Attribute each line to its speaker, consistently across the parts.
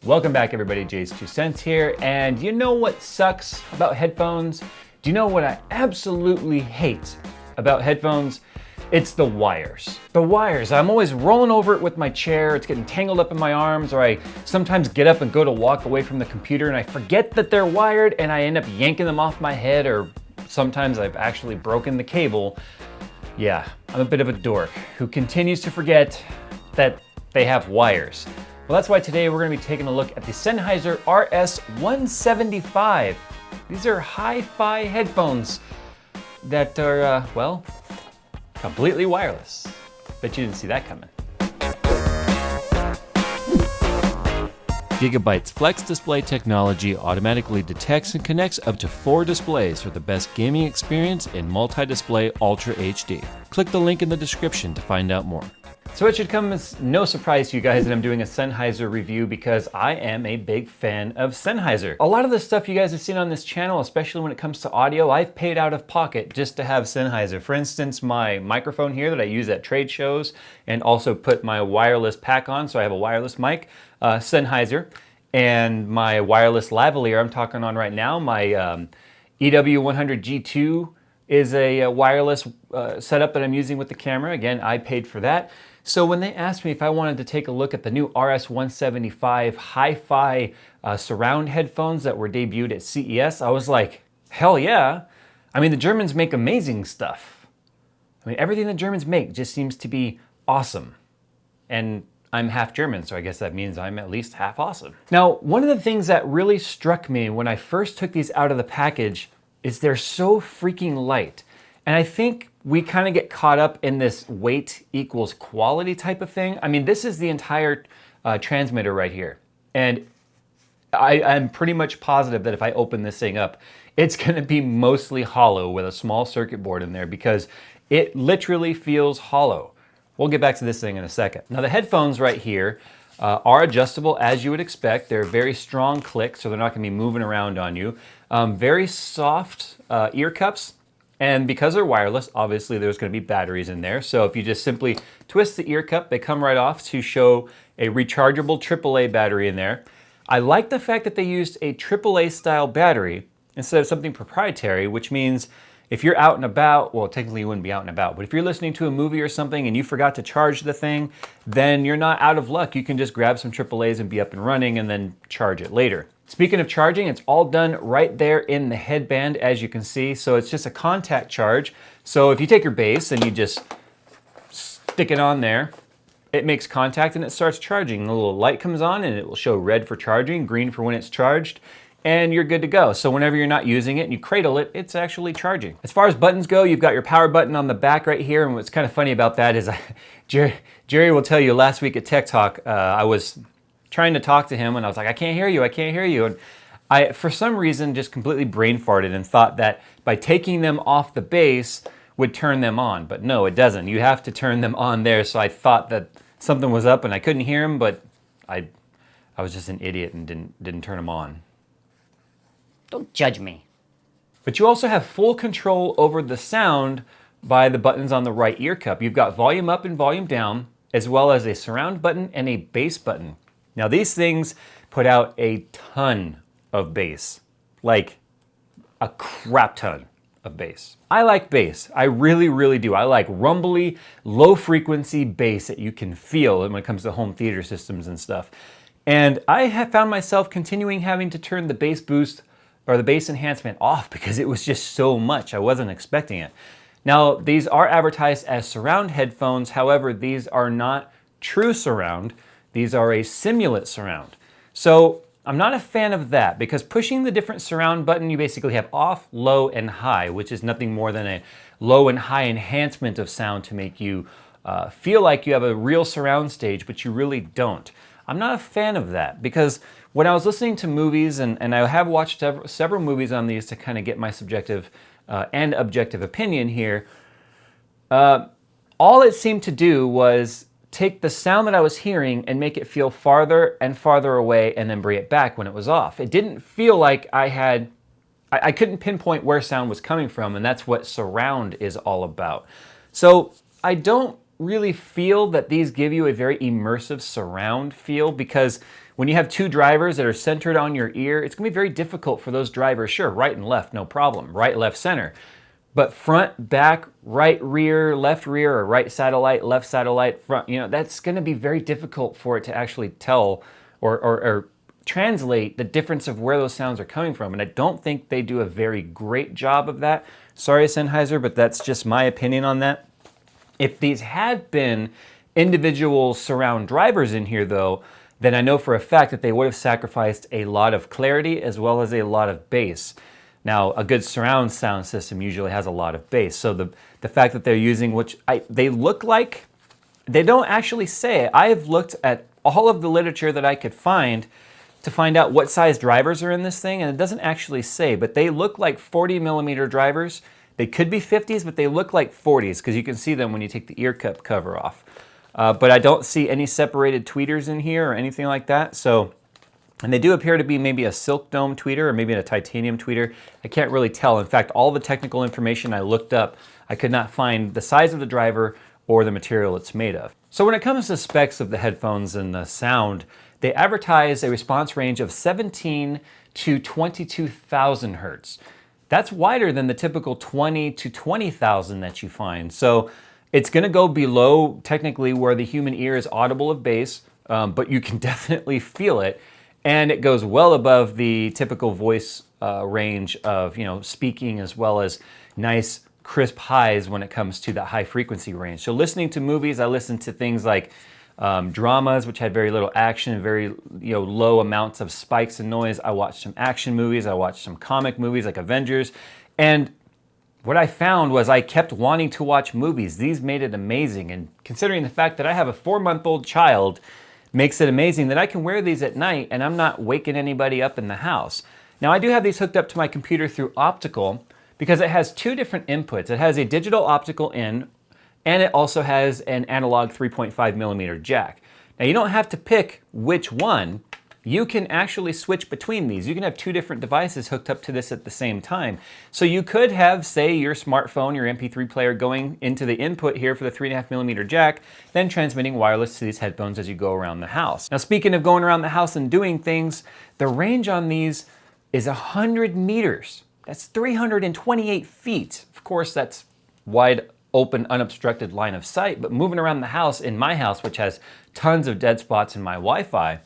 Speaker 1: Welcome back everybody, JayzTwoCents here, and you know what sucks about headphones? Do you know what I absolutely hate about headphones? It's the wires. The wires, I'm always rolling over it with my chair, it's getting tangled up in my arms, or I sometimes get up and go to walk away from the computer and I forget that they're wired and I end up yanking them off my head, or sometimes I've actually broken the cable. Yeah, I'm a bit of a dork who continues to forget that they have wires. Well, that's why today we're going to be taking a look at the Sennheiser RS175. These are HiFi headphones that are, well, completely wireless. Bet you didn't see that coming. Gigabyte's Flex Display technology automatically detects and connects up to 4 displays for the best gaming experience in multi-display Ultra HD. Click the link in the description to find out more. So it should come as no surprise to you guys that I'm doing a Sennheiser review because I am a big fan of Sennheiser. A lot of the stuff you guys have seen on this channel, especially when it comes to audio, I've paid out of pocket just to have Sennheiser. For instance, my microphone here that I use at trade shows and also put my wireless pack on, so I have a wireless mic, Sennheiser, and my wireless lavalier I'm talking on right now, my EW100G2 is a wireless setup that I'm using with the camera. Again, I paid for that. So when they asked me if I wanted to take a look at the new RS175 HiFi surround headphones that were debuted at CES, I was like, hell yeah. I mean, the Germans make amazing stuff. I mean, everything the Germans make just seems to be awesome. And I'm half German, so I guess that means I'm at least half awesome. Now, one of the things that really struck me when I first took these out of the package is they're so freaking light. And I think we kind of get caught up in this weight equals quality type of thing. I mean, this is the entire transmitter right here. And I'm pretty much positive that if I open this thing up, it's gonna be mostly hollow with a small circuit board in there because it literally feels hollow. We'll get back to this thing in a second. Now the headphones right here are adjustable as you would expect. They're very strong click, so they're not gonna be moving around on you. Very soft ear cups. And because they're wireless, obviously there's going to be batteries in there. So if you just simply twist the ear cup, they come right off to show a rechargeable AAA battery in there. I like the fact that they used a AAA style battery instead of something proprietary, which means if you're out and about, well, technically you wouldn't be out and about, but if you're listening to a movie or something and you forgot to charge the thing, then you're not out of luck. You can just grab some AAAs and be up and running and then charge it later. Speaking of charging, it's all done right there in the headband, as you can see. So it's just a contact charge. So if you take your base and you just stick it on there, it makes contact and it starts charging. A little light comes on and it will show red for charging, green for when it's charged, and you're good to go. So whenever you're not using it and you cradle it, it's actually charging. As far as buttons go, you've got your power button on the back right here. And what's kind of funny about that is Jerry will tell you last week at Tech Talk, I was trying to talk to him and I was like, I can't hear you, I can't hear you. And I, for some reason, just completely brain farted and thought that by taking them off the base would turn them on. But no, it doesn't. You have to turn them on there. So I thought that something was up and I couldn't hear him, but I was just an idiot and didn't turn them on.
Speaker 2: Don't judge me.
Speaker 1: But you also have full control over the sound by the buttons on the right ear cup. You've got volume up and volume down, as well as a surround button and a bass button. Now these things put out a ton of bass, like a crap ton of bass. I like bass, I really, really do. I like rumbly, low frequency bass that you can feel when it comes to home theater systems and stuff. And I have found myself continuing having to turn the bass boost or the bass enhancement off because it was just so much. I wasn't expecting it. Now these are advertised as surround headphones, however, these are not true surround. These are a simulate surround. So I'm not a fan of that because pushing the different surround button, you basically have off, low, and high, which is nothing more than a low and high enhancement of sound to make you feel like you have a real surround stage, but you really don't. I'm not a fan of that because when I was listening to movies, and I have watched several movies on these to kind of get my subjective and objective opinion here, all it seemed to do was take the sound that I was hearing and make it feel farther and farther away and then bring it back when it was off. It didn't feel like I couldn't pinpoint where sound was coming from, and that's what surround is all about. So I don't really feel that these give you a very immersive surround feel because When you have two drivers that are centered on your ear, it's gonna be very difficult for those drivers. Sure, right and left, no problem. Right, left, center. But front, back, right rear, or right satellite, left satellite, front, that's gonna be very difficult for it to actually tell or translate the difference of where those sounds are coming from. And I don't think they do a very great job of that. Sorry, Sennheiser, but that's just my opinion on that. If these had been individual surround drivers in here though, then I know for a fact that they would have sacrificed a lot of clarity as well as a lot of bass. Now, a good surround sound system usually has a lot of bass. So the fact that they're using, they look like, they don't actually say. I have looked at all of the literature that I could find to find out what size drivers are in this thing, and it doesn't actually say, but they look like 40 millimeter drivers. They could be 50s, but they look like 40s because you can see them when you take the ear cup cover off. But I don't see any separated tweeters in here or anything like that. So, and they do appear to be maybe a silk dome tweeter or maybe a titanium tweeter. I can't really tell. In fact, all the technical information I looked up, I could not find the size of the driver or the material it's made of. So when it comes to specs of the headphones and the sound, they advertise a response range of 17 to 22,000 hertz. That's wider than the typical 20 to 20,000 that you find. So it's gonna go below technically where the human ear is audible of bass, but you can definitely feel it. And it goes well above the typical voice range of speaking, as well as nice crisp highs when it comes to that high frequency range. So listening to movies, I listen to things like dramas, which had very little action, very low amounts of spikes and noise. I watched some action movies. I watched some comic movies like Avengers. And what I found was I kept wanting to watch movies. These made it amazing. And considering the fact that I have a 4-month-old child, makes it amazing that I can wear these at night and I'm not waking anybody up in the house. Now I do have these hooked up to my computer through optical because it has two different inputs. It has a digital optical in, and it also has an analog 3.5 millimeter jack. Now you don't have to pick which one. You can actually switch between these. You can have two different devices hooked up to this at the same time. So you could have, say, your smartphone, your MP3 player going into the input here for the 3.5 millimeter jack, then transmitting wireless to these headphones as you go around the house. Now, speaking of going around the house and doing things, the range on these is 100 meters. That's 328 feet. Of course, that's wide open, unobstructed line of sight, but moving around the house, in my house, which has tons of dead spots in my Wi-Fi,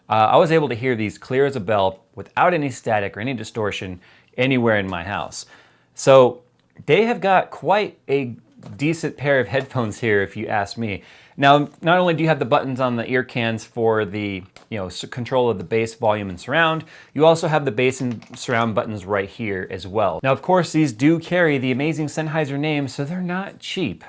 Speaker 1: I was able to hear these clear as a bell without any static or any distortion anywhere in my house. So they have got quite a decent pair of headphones here, if you ask me. Now, not only do you have the buttons on the ear cans for the control of the bass, volume, and surround, you also have the bass and surround buttons right here as well. Now, of course, these do carry the amazing Sennheiser name, so they're not cheap.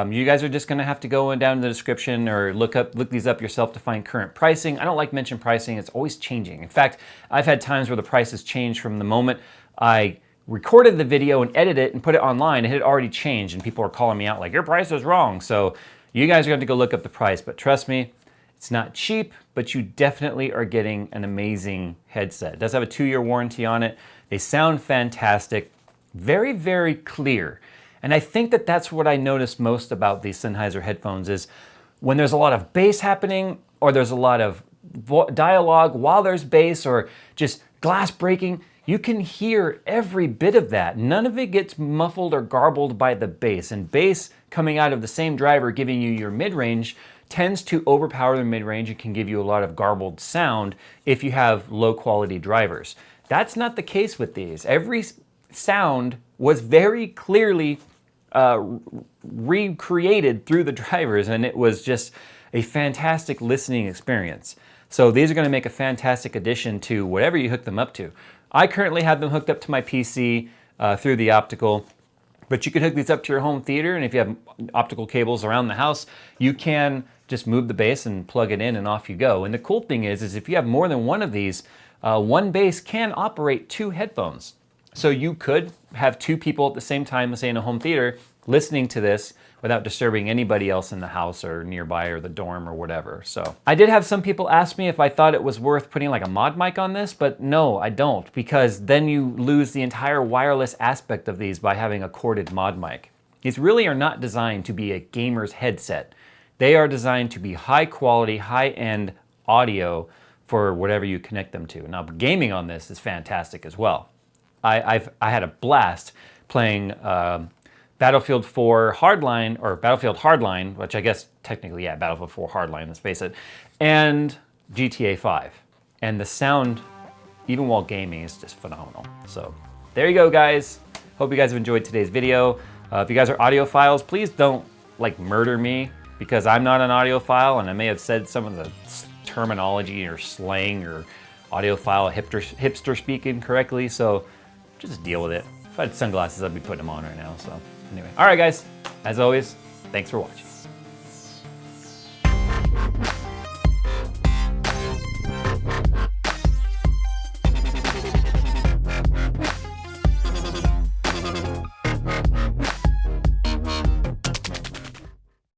Speaker 1: You guys are just gonna have to go down in the description or look these up yourself to find current pricing. I don't like mention pricing, it's always changing. In fact, I've had times where the prices change from the moment I recorded the video and edited it and put it online, it had already changed and people are calling me out like, your price is wrong. So you guys are going to go look up the price, but trust me, it's not cheap, but you definitely are getting an amazing headset. It does have a 2-year warranty on it. They sound fantastic, very, very clear. And I think that that's what I notice most about these Sennheiser headphones is when there's a lot of bass happening or there's a lot of dialogue while there's bass or just glass breaking, you can hear every bit of that. None of it gets muffled or garbled by the bass. And bass coming out of the same driver giving you your mid-range tends to overpower the mid-range and can give you a lot of garbled sound if you have low quality drivers. That's not the case with these. Every sound was very clearly recreated through the drivers, and it was just a fantastic listening experience. So these are going to make a fantastic addition to whatever you hook them up to. I currently have them hooked up to my PC through the optical, but you can hook these up to your home theater, and if you have optical cables around the house, you can just move the bass and plug it in and off you go. And the cool thing is if you have more than one of these, one bass can operate 2 headphones. So you could have 2 people at the same time, let's say in a home theater, listening to this without disturbing anybody else in the house or nearby or the dorm or whatever. So I did have some people ask me if I thought it was worth putting like a mod mic on this, but no, I don't, because then you lose the entire wireless aspect of these by having a corded mod mic. These really are not designed to be a gamer's headset. They are designed to be high quality, high-end audio for whatever you connect them to. Now, gaming on this is fantastic as well. I had a blast playing Battlefield 4 Hardline, or Battlefield Hardline, which I guess technically, yeah, Battlefield 4 Hardline, let's face it, and GTA 5. And the sound, even while gaming, is just phenomenal. So there you go, guys. Hope you guys have enjoyed today's video. If you guys are audiophiles, please don't like murder me, because I'm not an audiophile and I may have said some of the terminology or slang or audiophile hipster speak incorrectly, so just deal with it. If I had sunglasses, I'd be putting them on right now, so anyway. All right, guys, as always, thanks for watching.